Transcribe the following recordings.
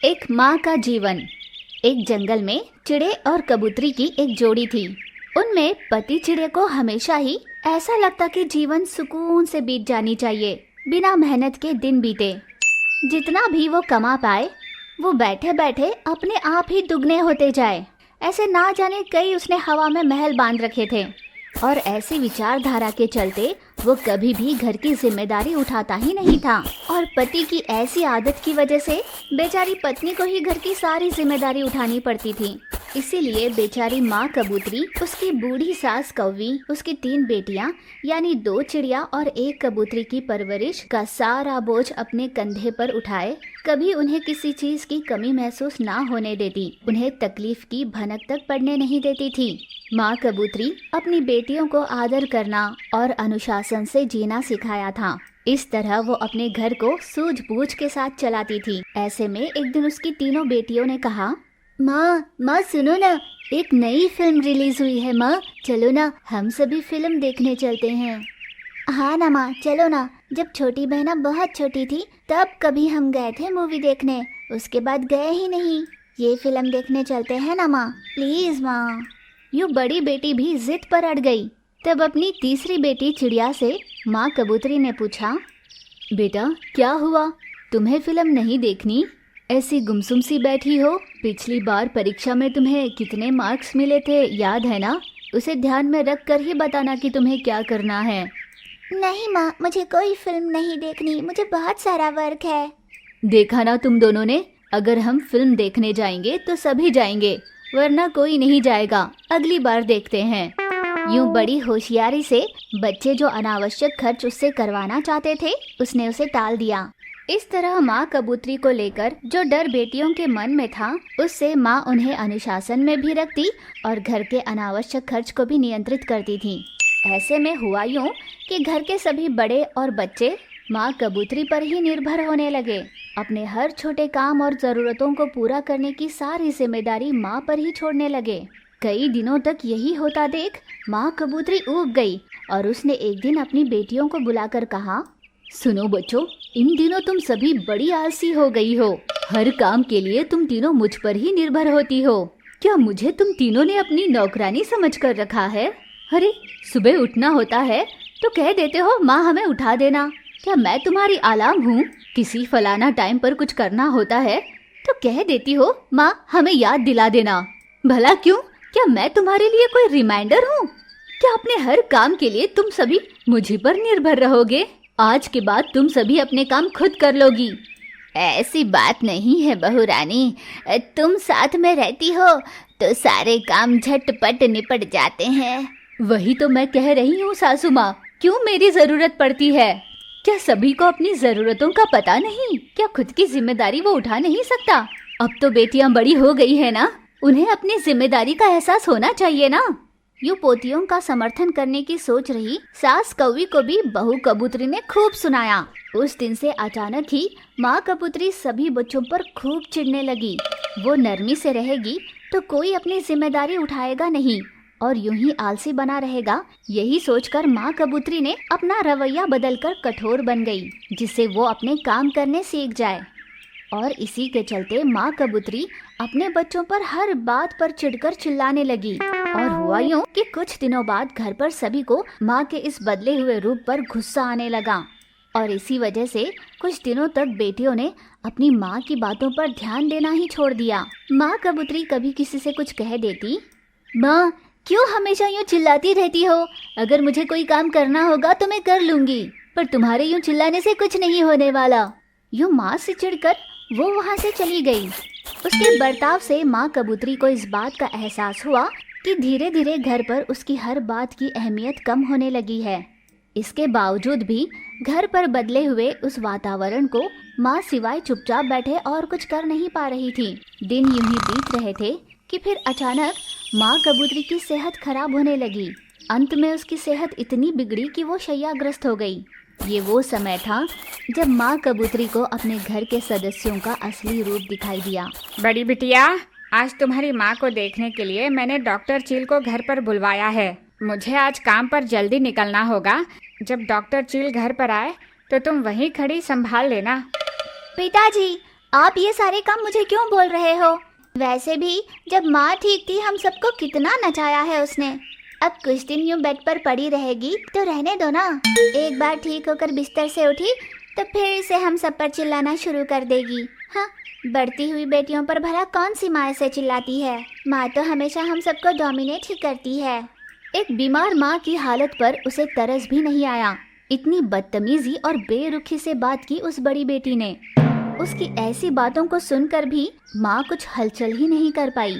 एक माँ का जीवन। एक जंगल में चिड़े और कबूतरी की एक जोड़ी थी। उनमें पति चिड़े को हमेशा ही ऐसा लगता कि जीवन सुकून से बीत जानी चाहिए, बिना मेहनत के दिन बीते। जितना भी वो कमा पाए वो बैठे बैठे अपने आप ही दुगने होते जाए। ऐसे ना जाने कई उसने हवा में महल बांध रखे थे और ऐसी विचारधारा के चलते वो कभी भी घर की जिम्मेदारी उठाता ही नहीं था। और पति की ऐसी आदत की वजह से बेचारी पत्नी को ही घर की सारी जिम्मेदारी उठानी पड़ती थी। इसीलिए बेचारी माँ कबूतरी, उसकी बूढ़ी सास कौवी, उसकी 3 बेटियां यानी 2 चिड़िया और 1 कबूतरी की परवरिश का सारा बोझ अपने कंधे पर उठाए कभी उन्हें किसी चीज की कमी महसूस ना होने देती, उन्हें तकलीफ की भनक तक पड़ने नहीं देती थी। माँ कबूतरी अपनी बेटियों को आदर करना और अनुशासन से जीना सिखाया था। इस तरह वो अपने घर को सूझबूझ के साथ चलाती थी। ऐसे में एक दिन उसकी तीनों बेटियों ने कहा, माँ सुनो ना, एक नई फिल्म रिलीज हुई है माँ, चलो ना हम सभी फिल्म देखने चलते हैं। हाँ ना माँ, चलो ना। जब छोटी बहना बहुत छोटी थी तब कभी हम गए थे मूवी देखने, उसके बाद गए ही नहीं। ये फिल्म देखने चलते हैं ना माँ, प्लीज माँ। यूँ बड़ी बेटी भी जिद पर अड़ गई। तब अपनी तीसरी बेटी चिड़िया से माँ कबूतरी ने पूछा, बेटा क्या हुआ, तुम्हें फिल्म नहीं देखनी? ऐसी गुमसुम सी बैठी हो। पिछली बार परीक्षा में तुम्हें कितने मार्क्स मिले थे याद है ना? उसे ध्यान में रख कर ही बताना कि तुम्हें क्या करना है। नहीं माँ, मुझे कोई फिल्म नहीं देखनी, मुझे बहुत सारा वर्क है। देखा ना तुम दोनों ने, अगर हम फिल्म देखने जाएंगे तो सभी जाएंगे, वरना कोई नहीं जाएगा। अगली बार देखते हैं। यूं बड़ी होशियारी से बच्चे जो अनावश्यक खर्च उससे करवाना चाहते थे उसने उसे टाल दिया। इस तरह माँ कबूतरी को लेकर जो डर बेटियों के मन में था उससे माँ उन्हें अनुशासन में भी रखती और घर के अनावश्यक खर्च को भी नियंत्रित करती थी। ऐसे में हुआ यूं कि घर के सभी बड़े और बच्चे माँ कबूतरी पर ही निर्भर होने लगे। अपने हर छोटे काम और ज़रूरतों को पूरा करने की सारी जिम्मेदारी माँ पर ही छोड़ने लगे। कई दिनों तक यही होता देख माँ कबूतरी ऊब गई और उसने एक दिन अपनी बेटियों को बुलाकर कहा, सुनो बच्चों, इन दिनों तुम सभी बड़ी आलसी हो गई हो। हर काम के लिए तुम तीनों मुझ पर ही निर्भर होती हो। क्या मुझे तुम तीनों ने अपनी नौकरानी समझ कर रखा है? अरे सुबह उठना होता है तो कह देते हो माँ हमें उठा देना। क्या मैं तुम्हारी अलार्म हूँ? किसी फलाना टाइम पर कुछ करना होता है तो कह देती हो माँ हमें याद दिला देना। भला क्यों? क्या मैं तुम्हारे लिए कोई रिमाइंडर हूँ? क्या अपने हर काम के लिए तुम सभी मुझी पर निर्भर रहोगे? आज के बाद तुम सभी अपने काम खुद कर लोगी। ऐसी बात नहीं है बहू रानी, तुम साथ में रहती हो तो सारे काम झटपट निपट जाते हैं। वही तो मैं कह रही हूँ सासू माँ, क्यों मेरी जरूरत पड़ती है? क्या सभी को अपनी जरूरतों का पता नहीं? क्या खुद की जिम्मेदारी वो उठा नहीं सकता? अब तो बेटियां बड़ी हो गई है ना, उन्हें अपनी जिम्मेदारी का एहसास होना चाहिए ना। यूं पोतियों का समर्थन करने की सोच रही सास कौवी को भी बहू कबूतरी ने खूब सुनाया। उस दिन से अचानक ही माँ कबूतरी सभी बच्चों पर खूब चिढ़ने लगी। वो नरमी से रहेगी तो कोई अपनी जिम्मेदारी उठाएगा नहीं और यूं ही आलसी बना रहेगा। यही सोचकर माँ कबूतरी ने अपना रवैया बदलकर कठोर बन गई, जिससे वो अपने काम करने सीख जाए। और इसी के चलते माँ कबूतरी अपने बच्चों पर हर बात पर चिढ़कर चिल्लाने लगी। और हुआ यूं कि कुछ दिनों बाद घर पर सभी को माँ के इस बदले हुए रूप पर गुस्सा आने लगा। और इसी वजह से कुछ दिनों तक बेटियों ने अपनी माँ की बातों पर ध्यान देना ही छोड़ दिया। माँ कबूतरी कभी किसी से कुछ कह देती, माँ क्यों हमेशा यूं चिल्लाती रहती हो? अगर मुझे कोई काम करना होगा तो मैं कर लूंगी, पर तुम्हारे यूं चिल्लाने से कुछ नहीं होने वाला। यूं माँ से चिढ़कर वो वहाँ से चली गई। उसके बर्ताव से माँ कबूतरी को इस बात का एहसास हुआ कि धीरे धीरे घर पर उसकी हर बात की अहमियत कम होने लगी है। इसके बावजूद भी घर पर बदले हुए उस वातावरण को माँ सिवाय चुपचाप बैठे और कुछ कर नहीं पा रही थी। दिन यूं ही बीत रहे थे कि फिर अचानक माँ कबूतरी की सेहत खराब होने लगी। अंत में उसकी सेहत इतनी बिगड़ी कि वो शैय्याग्रस्त हो गई। ये वो समय था जब माँ कबूतरी को अपने घर के सदस्यों का असली रूप दिखाई दिया। बड़ी बिटिया, आज तुम्हारी माँ को देखने के लिए मैंने डॉक्टर चील को घर पर बुलवाया है। मुझे आज काम पर जल्दी निकलना होगा। जब डॉक्टर चील घर पर आए तो तुम वहीं खड़ी संभाल लेना। पिताजी, आप ये सारे काम मुझे क्यों बोल रहे हो? वैसे भी जब माँ ठीक थी हम सबको कितना नचाया है उसने। अब कुछ दिन यूं बेड पर पड़ी रहेगी तो रहने दो ना। एक बार ठीक होकर बिस्तर से उठी तो फिर से हम सब पर चिल्लाना शुरू कर देगी। हाँ, बढ़ती हुई बेटियों पर भला कौन सी माँ ऐसे चिल्लाती है? माँ तो हमेशा हम सबको डोमिनेट ही करती है। एक बीमार माँ की हालत पर उसे तरस भी नहीं आया। इतनी बदतमीजी और बेरुखी से बात की उस बड़ी बेटी ने। उसकी ऐसी बातों को सुनकर भी माँ कुछ हलचल ही नहीं कर पाई।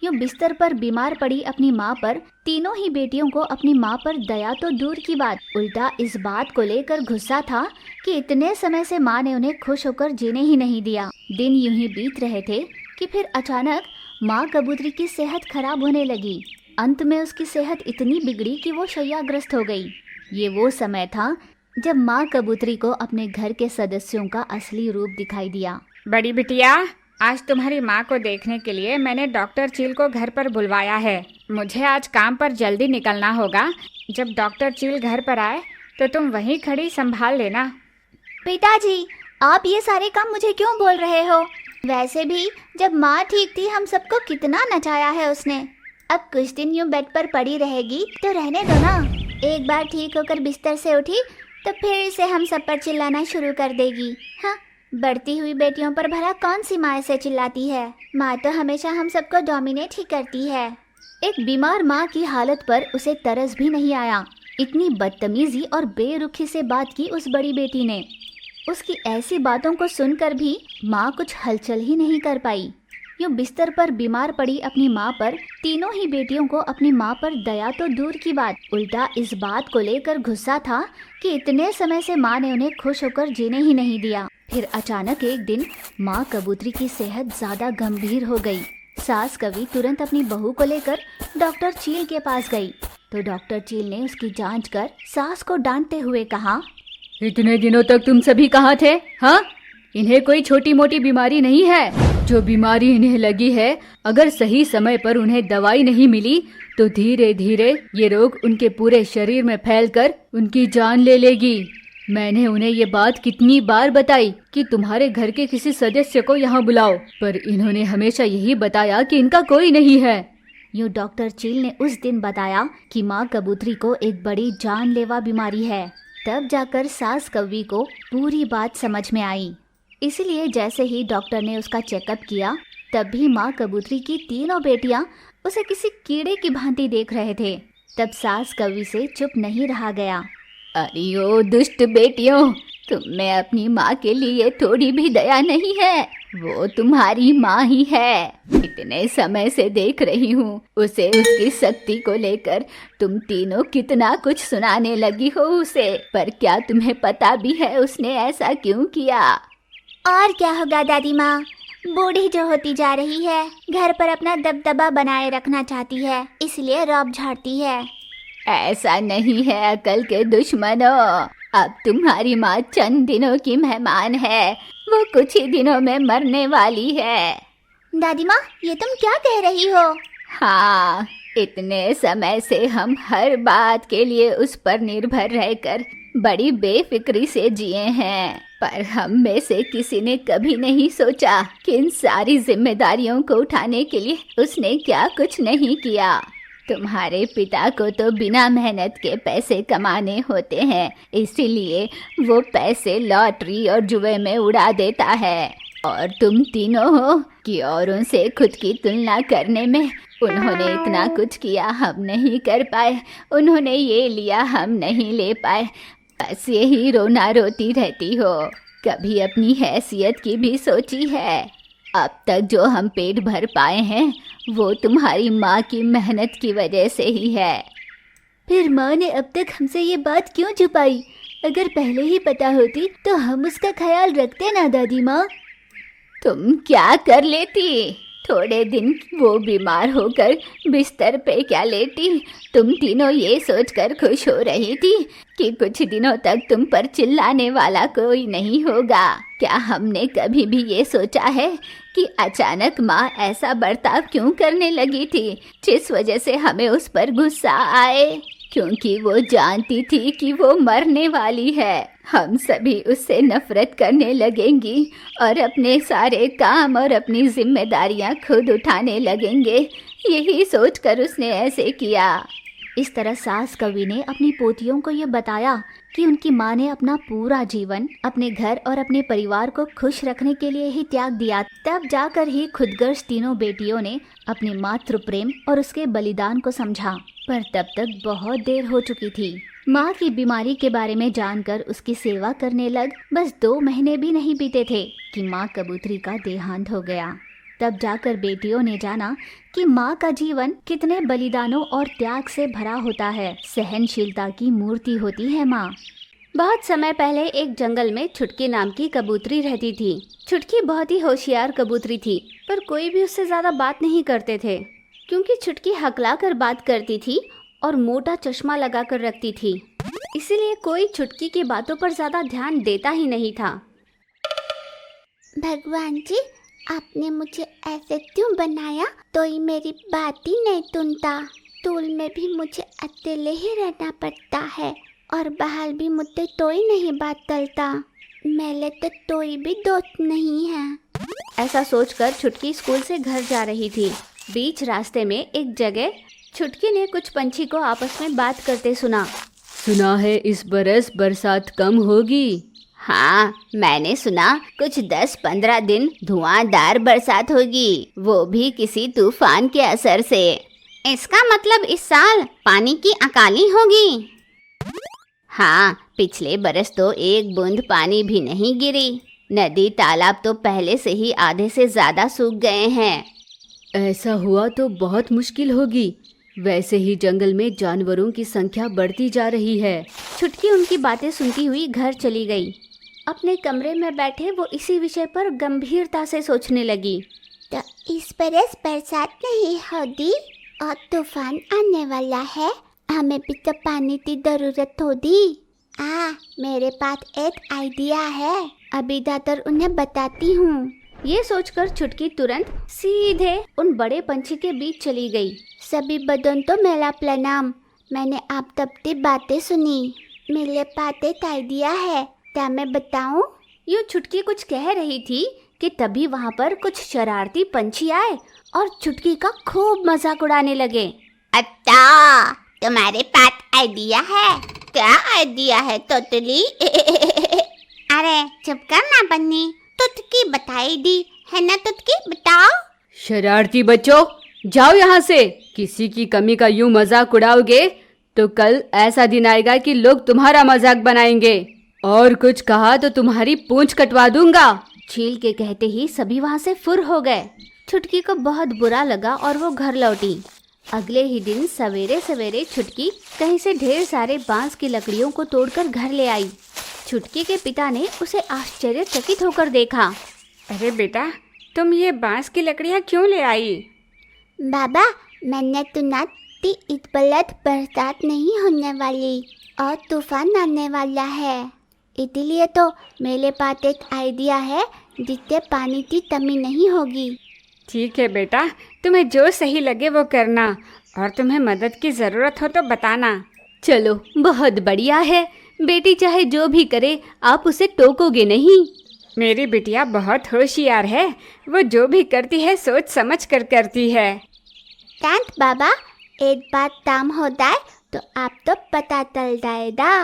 यूं बिस्तर पर बीमार पड़ी अपनी माँ पर तीनों ही बेटियों को अपनी माँ पर दया तो दूर की बात, उल्टा इस बात को लेकर गुस्सा था कि इतने समय से माँ ने उन्हें खुश होकर जीने ही नहीं दिया। दिन यूं ही बीत रहे थे कि फिर अचानक माँ कबूतरी की सेहत खराब होने लगी। अंत में उसकी सेहत इतनी बिगड़ी कि वो शैय्याग्रस्त हो गई। ये वो समय था जब माँ कबूतरी को अपने घर के सदस्यों का असली रूप दिखाई दिया। बड़ी बिटिया, आज तुम्हारी माँ को देखने के लिए मैंने डॉक्टर चील को घर पर बुलवाया है। मुझे आज काम पर जल्दी निकलना होगा। जब डॉक्टर चील घर पर आए तो तुम वहीं खड़ी संभाल लेना। पिताजी, आप ये सारे काम मुझे क्यों बोल रहे हो? वैसे भी जब माँ ठीक थी हम सबको कितना नचाया है उसने। अब कुछ दिन यूं बेड पर पड़ी रहेगी तो रहने दो ना। एक बार ठीक होकर बिस्तर से उठी तो फिर से हम सब पर चिल्लाना शुरू कर देगी। हाँ, बढ़ती हुई बेटियों पर भला कौन सी माँ ऐसे चिल्लाती है? माँ तो हमेशा हम सबको डोमिनेट ही करती है। एक बीमार माँ की हालत पर उसे तरस भी नहीं आया। इतनी बदतमीजी और बेरुखी से बात की उस बड़ी बेटी ने। उसकी ऐसी बातों को सुनकर भी माँ कुछ हलचल ही नहीं कर पाई। यूं बिस्तर पर बीमार पड़ी अपनी माँ पर तीनों ही बेटियों को अपनी माँ पर दया तो दूर की बात, उल्टा इस बात को लेकर गुस्सा था कि इतने समय से माँ ने उन्हें खुश होकर जीने ही नहीं दिया। फिर अचानक एक दिन माँ कबूतरी की सेहत ज्यादा गंभीर हो गई। सास कवि तुरंत अपनी बहू को लेकर डॉक्टर चील के पास गई तो डॉक्टर चील ने उसकी जांच कर सास को डांटते हुए कहा, इतने दिनों तक तुम सभी कहाँ थे? हाँ, इन्हें कोई छोटी मोटी बीमारी नहीं है। जो बीमारी इन्हें लगी है, अगर सही समय पर उन्हें दवाई नहीं मिली तो धीरे धीरे ये रोग उनके पूरे शरीर में फैलकर उनकी जान ले लेगी। मैंने उन्हें ये बात कितनी बार बताई कि तुम्हारे घर के किसी सदस्य को यहाँ बुलाओ, पर इन्होंने हमेशा यही बताया कि इनका कोई नहीं है। यूं डॉक्टर चील ने उस दिन बताया कि माँ कबूतरी को एक बड़ी जानलेवा बीमारी है। तब जाकर सास कव्वी को पूरी बात समझ में आई। इसलिए जैसे ही डॉक्टर ने उसका चेकअप किया तब भी माँ कबूतरी की तीनों बेटियां उसे किसी कीड़े की भांति देख रहे थे। तब सास कव्वी से चुप नहीं रहा गया। अरे ओ दुष्ट बेटियों, तुम में अपनी माँ के लिए थोड़ी भी दया नहीं है। वो तुम्हारी माँ ही है। इतने समय से देख रही हूँ उसे उसकी शक्ति को लेकर तुम तीनों कितना कुछ सुनाने लगी हो उसे, पर क्या तुम्हें पता भी है उसने ऐसा क्यों किया? और क्या होगा दादी माँ, बूढ़ी जो होती जा रही है घर पर अपना दबदबा बनाए रखना चाहती है, इसलिए रौब झाड़ती है। ऐसा नहीं है अकल के दुश्मनों। अब तुम्हारी माँ चंद दिनों की मेहमान है, वो कुछ ही दिनों में मरने वाली है। दादी माँ, ये तुम क्या कह रही हो? हाँ, इतने समय से हम हर बात के लिए उस पर निर्भर रहकर बड़ी बेफिक्री से जिए हैं, पर हम में से किसी ने कभी नहीं सोचा कि इन सारी जिम्मेदारियों को उठाने के लिए उसने क्या कुछ नहीं किया। तुम्हारे पिता को तो बिना मेहनत के पैसे कमाने होते हैं, इसीलिए वो पैसे लॉटरी और जुए में उड़ा देता है। और तुम तीनों हो कि औरों से खुद की तुलना करने में उन्होंने इतना कुछ किया, हम नहीं कर पाए। उन्होंने ये लिया, हम नहीं ले पाए। बस यही रोना रोती रहती हो। कभी अपनी हैसियत की भी सोची है? अब तक जो हम पेट भर पाए हैं वो तुम्हारी माँ की मेहनत की वजह से ही है। फिर माँ ने अब तक हमसे ये बात क्यों छुपाई? अगर पहले ही पता होती तो हम उसका ख्याल रखते ना दादी माँ। तुम क्या कर लेती? थोड़े दिन वो बीमार होकर बिस्तर पे क्या लेटी? तुम तीनों ये सोचकर खुश हो रही थी कि कुछ दिनों तक तुम पर चिल्लाने वाला कोई नहीं होगा। क्या हमने कभी भी ये सोचा है कि अचानक माँ ऐसा बर्ताव क्यों करने लगी थी जिस वजह से हमें उस पर गुस्सा आए? क्योंकि वो जानती थी कि वो मरने वाली है। हम सभी उससे नफरत करने लगेंगी और अपने सारे काम और अपनी जिम्मेदारियां खुद उठाने लगेंगे। यही सोचकर उसने ऐसे किया। इस तरह सास कवि ने अपनी पोतियों को ये बताया कि उनकी माँ ने अपना पूरा जीवन अपने घर और अपने परिवार को खुश रखने के लिए ही त्याग दिया। तब जाकर ही खुदगर्ज तीनों बेटियों ने अपने मातृ प्रेम और उसके बलिदान को समझा। पर तब तक बहुत देर हो चुकी थी। माँ की बीमारी के बारे में जानकर उसकी सेवा करने लग बस 2 महीने भी नहीं बीते थे कि माँ कबूतरी का देहांत हो गया। तब जाकर बेटियों ने जाना कि माँ का जीवन कितने बलिदानों और त्याग से भरा होता है। सहनशीलता की मूर्ति होती है माँ। बहुत समय पहले एक जंगल में छुटकी नाम की कबूतरी रहती थी। छुटकी बहुत ही होशियार कबूतरी थी, पर कोई भी उससे ज्यादा बात नहीं करते थे, क्योंकि छुटकी हकला कर बात करती थी और मोटा चश्मा लगा कर रखती थी। इसीलिए कोई छुटकी की बातों पर ज्यादा ध्यान देता ही नहीं था। भगवान जी, आपने मुझे ऐसे क्यों बनाया? कोई मेरी बात ही नहीं सुनता। स्कूल में भी मुझे अकेले ही रहना पड़ता है और बाहर भी मुझसे कोई नहीं बात करता। मेरे तो कोई भी दोस्त नहीं है। ऐसा सोचकर छुटकी स्कूल से घर जा रही थी। बीच रास्ते में एक जगह छुटकी ने कुछ पंछी को आपस में बात करते सुना। सुना है इस बरस बरसात कम होगी। हाँ, मैंने सुना कुछ 10-15 दिन धुआंधार बरसात होगी, वो भी किसी तूफान के असर से। इसका मतलब इस साल पानी की अकाली होगी। हाँ, पिछले बरस तो एक बूंद पानी भी नहीं गिरी। नदी तालाब तो पहले से ही आधे से ज्यादा सूख गए हैं। ऐसा हुआ तो बहुत मुश्किल होगी। वैसे ही जंगल में जानवरों की संख्या बढ़ती जा रही है। छुटकी उनकी बातें सुनती हुई घर चली गई। अपने कमरे में बैठे वो इसी विषय पर गंभीरता से सोचने लगी। तो इस बरस बरसात नहीं होगी और तूफान आने वाला है। हमें भी तो पानी की जरूरत होगी। मेरे पास एक आइडिया है, अभी जाकर उन्हें बताती हूँ। ये सोचकर छुटकी तुरंत सीधे उन बड़े पंछी के बीच चली गई। सभी बदन तो मेरा प्रणाम। मैंने आप तब की बातें सुनी। मेरे पास एक आइडिया है, क्या मैं बताऊं? यूँ छुटकी कुछ कह रही थी कि तभी वहाँ पर कुछ शरारती पंछी आए और छुटकी का खूब मजाक उड़ाने लगे। अच्छा, तुम्हारे पास आइडिया है? क्या आइडिया है तोतली? अरे चुप करना बन्नी, तुतकी बताई दी है ना। तुतकी बताओ। शरारती बच्चों, जाओ यहाँ से। किसी की कमी का यूं मजाक उड़ाओगे तो कल ऐसा दिन आएगा कि लोग तुम्हारा मजाक बनाएंगे, और कुछ कहा तो तुम्हारी पूंछ कटवा दूंगा। चील के कहते ही सभी वहाँ से फुर हो गए। छुटकी को बहुत बुरा लगा और वो घर लौटी। अगले ही दिन सवेरे सवेरे छुटकी कहीं से ढेर सारे बांस की लकड़ियों को तोड़कर घर ले आई। छुटकी के पिता ने उसे आश्चर्यचकित होकर देखा। अरे बेटा, तुम ये बांस की लकड़ियाँ क्यों ले आई? बाबा, मैंने सुना कि इस बरस बरसात नहीं होने वाली और तूफान आने वाला है, इसलिए तो मेरे पास एक आइडिया है जिससे पानी की कमी नहीं होगी। ठीक है बेटा, तुम्हें जो सही लगे वो करना, और तुम्हें मदद की ज़रूरत हो तो बताना। चलो, बहुत बढ़िया है। बेटी चाहे जो भी करे आप उसे टोकोगे नहीं। मेरी बिटिया बहुत होशियार है, वो जो भी करती है सोच समझ कर करती है। शांत बाबा, एक बात काम हो जाए तो आप तो पता चल जाएगा।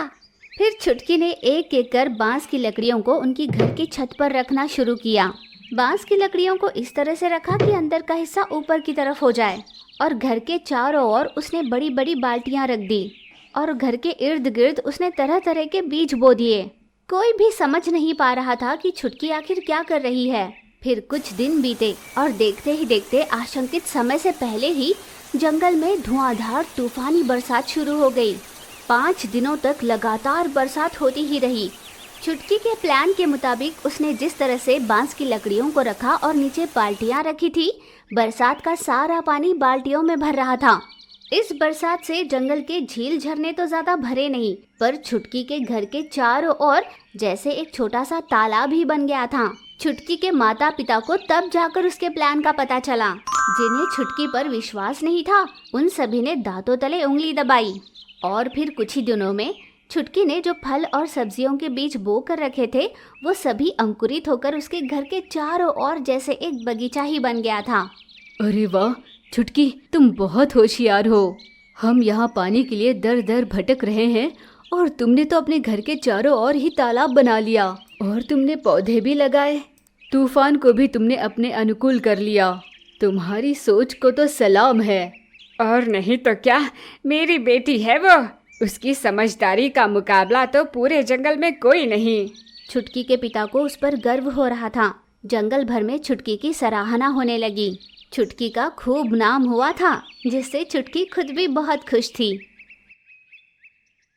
फिर छुटकी ने एक एक कर बांस की लकड़ियों को उनकी घर की छत पर रखना शुरू किया। बांस की लकड़ियों को इस तरह से रखा कि अंदर का हिस्सा ऊपर की तरफ हो जाए, और घर के चारों ओर उसने बड़ी बड़ी बाल्टियां रख दी, और घर के इर्द गिर्द उसने तरह तरह के बीज बो दिए। कोई भी समझ नहीं पा रहा था कि छुटकी आखिर क्या कर रही है। फिर कुछ दिन बीते और देखते ही देखते आशंकित समय से पहले ही जंगल में धुआंधार तूफानी बरसात शुरू हो गई। 5 दिनों तक लगातार बरसात होती ही रही। छुटकी के प्लान के मुताबिक उसने जिस तरह से बांस की लकड़ियों को रखा और नीचे बाल्टियां रखी थी, बरसात का सारा पानी बाल्टियों में भर रहा था। इस बरसात से जंगल के झील झरने तो ज्यादा भरे नहीं, पर छुटकी के घर के चारों ओर जैसे एक छोटा सा तालाब ही बन गया था। छुटकी के माता पिता को तब जाकर उसके प्लान का पता चला। जिन्हें छुटकी पर विश्वास नहीं था, उन सभी ने दांतों तले उंगली दबाई। और फिर कुछ ही दिनों में छुटकी ने जो फल और सब्जियों के बीज बो कर रखे थे वो सभी अंकुरित होकर उसके घर के चारों ओर जैसे एक बगीचा ही बन गया था। अरे वाह छुटकी, तुम बहुत होशियार हो। हम यहाँ पानी के लिए दर दर भटक रहे हैं और तुमने तो अपने घर के चारों ओर ही तालाब बना लिया और तुमने पौधे भी लगाए। तूफान को भी तुमने अपने अनुकूल कर लिया। तुम्हारी सोच को तो सलाम है। और नहीं तो क्या, मेरी बेटी है वो, उसकी समझदारी का मुकाबला तो पूरे जंगल में कोई नहीं। छुटकी के पिता को उस पर गर्व हो रहा था। जंगल भर में छुटकी की सराहना होने लगी। छुटकी का खूब नाम हुआ था, जिससे छुटकी खुद भी बहुत खुश थी।